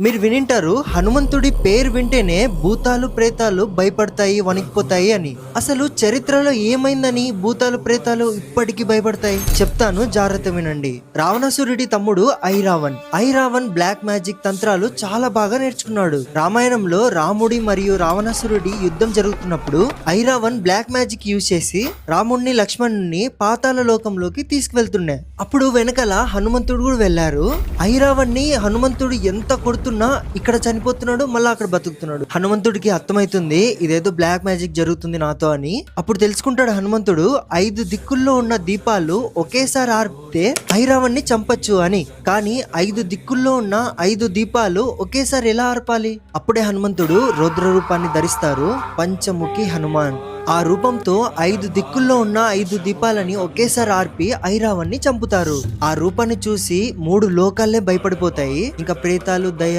మీరు వినింటారు హనుమంతుడి పేరు వింటేనే భూతాలు ప్రేతాలు భయపడతాయి, వణికిపోతాయి అని. అసలు చరిత్రలో ఏమైందని భూతాలు ప్రేతాలు ఇప్పటికీ భయపడతాయి చెప్తాను, జాగ్రత్త వినండి. రావణాసురుడి తమ్ముడు ఐరావణ్ బ్లాక్ మ్యాజిక్ తంత్రాలు చాలా బాగా నేర్చుకున్నాడు. రామాయణంలో రాముడి మరియు రావణాసురుడి యుద్ధం జరుగుతున్నప్పుడు ఐరావణ్ బ్లాక్ మ్యాజిక్ యూజ్ చేసి రాముడిని లక్ష్మణుని పాతాళ లోకంలోకి తీసుకువెళ్తుండే. అప్పుడు వెనకాల హనుమంతుడు కూడా వెళ్లారు. ఐరావణ్ణి హనుమంతుడు ఎంత కొడుతున్నా ఇక్కడ చనిపోతున్నాడు, మళ్ళీ అక్కడ బతుకుతున్నాడు. హనుమంతుడికి అర్థమైతుంది ఇదేదో బ్లాక్ మ్యాజిక్ జరుగుతుంది నాతో అని. అప్పుడు తెలుసుకుంటాడు హనుమంతుడు 5 దిక్కుల్లో ఉన్న దీపాలు ఒకేసారి ఆర్పితే ఐరావణ్ణి చంపచ్చు అని. కానీ 5 దిక్కుల్లో ఉన్న 5 దీపాలు ఒకేసారి ఎలా ఆర్పాలి? అప్పుడే హనుమంతుడు రౌద్ర రూపాన్ని ధరిస్తారు, పంచముఖి హనుమాన్. ఆ రూపంతో 5 దిక్కుల్లో ఉన్న 5 దీపాలని ఒకేసారి ఆర్పి ఐరావణ్ణి చంపుతారు. ఆ రూపాన్ని చూసి 3 లోకాలే భయపడిపోతాయి. ఇంకా ప్రేతాలు, దయ్యాలు